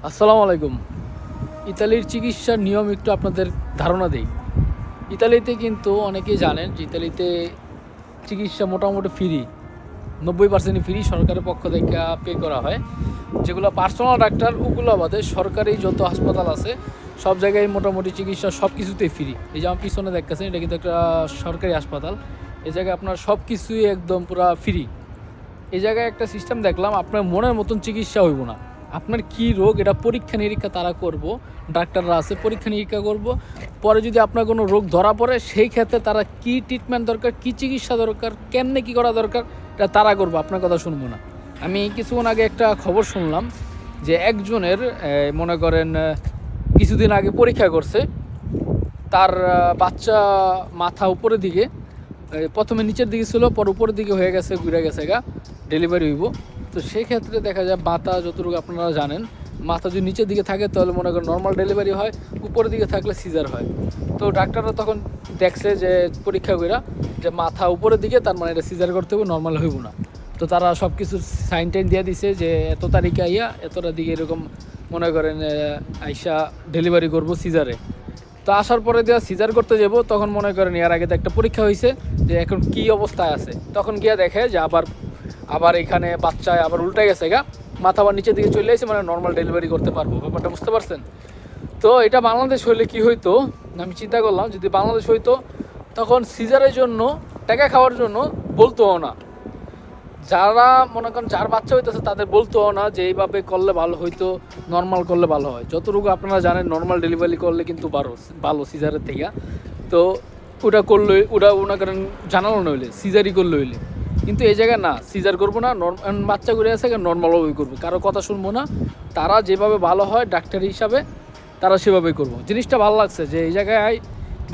আসসালামু আলাইকুম। ইতালির চিকিৎসার নিয়ম একটু আপনাদের ধারণা দেই। ইতালিতে কিন্তু অনেকেই জানেন যে ইতালিতে চিকিৎসা মোটামুটি ফ্রি, 90% ফ্রি সরকারের পক্ষ থেকে পে করা হয়। যেগুলো পার্সোনাল ডাক্তার ওগুলো বাদে সরকারি যত হাসপাতাল আছে সব জায়গায় মোটামুটি চিকিৎসা সব কিছুতেই ফ্রি। এই যে আমার পিছনে দেখতেছেন এটা কিন্তু একটা সরকারি হাসপাতাল। এই জায়গায় আপনার সব কিছুই একদম পুরা ফ্রি। এই জায়গায় একটা সিস্টেম দেখলাম, আপনার মনের মতন চিকিৎসা হইব না। আপনার কি রোগ এটা পরীক্ষা নিরীক্ষা তারা করব, ডাক্তাররা আছে পরীক্ষা নিরীক্ষা করব। পরে যদি আপনার কোনো রোগ ধরা পড়ে সেই ক্ষেত্রে তারা কি ট্রিটমেন্ট দরকার, কি চিকিৎসা দরকার, কেমনে কি করা দরকার এটা তারা করবো, আপনার কথা শুনবো না। আমি কিছুক্ষণ আগে একটা খবর শুনলাম যে একজনের মনে করেন কিছুদিন আগে পরীক্ষা করছে, তার বাচ্চা মাথা উপরের দিকে, প্রথমে নিচের দিকে ছিল, পর উপরের দিকে হয়ে গেছে, ঘুরে গেছে গা, ডেলিভারি হইব। তো সেই ক্ষেত্রে দেখা যায় মাথা যতটুকু আপনারা জানেন, মাথা যদি নিচের দিকে থাকে তাহলে মনে করেন নর্মাল ডেলিভারি হয়, উপরের দিকে থাকলে সিজার হয়। তো ডাক্তাররা তখন দেখছে যে পরীক্ষা করে যে মাথা উপরের দিকে, তার মানে এটা সিজার করতে হবে, নর্মাল হইব না। তো তারা সব কিছু সাইন টাইন দিয়ে দিছে যে এত তারিখে আইয়া এতটা দিকে এরকম মনে করেন আইসা ডেলিভারি করবো সিজারে। তো আসার পরে দেওয়া সিজার করতে যাব, তখন মনে করেন এর আগে তো একটা পরীক্ষা হয়েছে যে এখন কি অবস্থায় আছে, তখন গিয়ে দেখে যে আবার এখানে বাচ্চায় আবার উল্টে গেছে গা, মাথা আবার নিচের দিকে চলে আসে, মানে নর্মাল ডেলিভারি করতে পারবো। ব্যাপারটা বুঝতে পারছেন? তো এটা বাংলাদেশ হইলে কি হইতো, আমি চিন্তা করলাম যদি বাংলাদেশ হইতো তখন সিজারের জন্য টাকা খাওয়ার জন্য বলতো না, যারা মনে করেন যার বাচ্চা হইতেছে তাদের বলতো না যে এইভাবে করলে ভালো হইতো, নর্মাল করলে ভালো হয়। যতটুকু আপনারা জানেন নর্মাল ডেলিভারি করলে কিন্তু ভালো সিজারের থেকে। তো ওটা করলে ওটা মনে করেন জানালো নইলে সিজারই করলে হইলে, কিন্তু এই জায়গায় না, সিজার করবো না, বাচ্চা ঘুরে আছে নর্মালভাবেই করবো, কারো কথা শুনবো না। তারা যেভাবে ভালো হয় ডাক্তার হিসাবে তারা সেভাবেই করবো। জিনিসটা ভালো লাগছে যে এই জায়গায়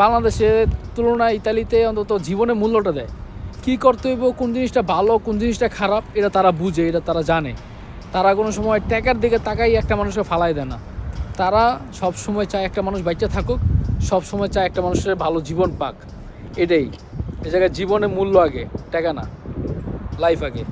বাংলাদেশের তুলনায় ইতালিতে অন্তত জীবনের মূল্যটা দেয়, কী করতে হইব, কোন জিনিসটা ভালো কোন জিনিসটা খারাপ এটা তারা বুঝে, এটা তারা জানে। তারা কোনো সময় টাকার দিকে তাকাই একটা মানুষকে ফালাই দেয় না। তারা সব সময় চায় একটা মানুষ বাচ্চা থাকুক, সব সময় চায় একটা মানুষের ভালো জীবন পাক। এটাই এই জায়গায় জীবনের মূল্য আগে, টাকা না, লাইফ আগে।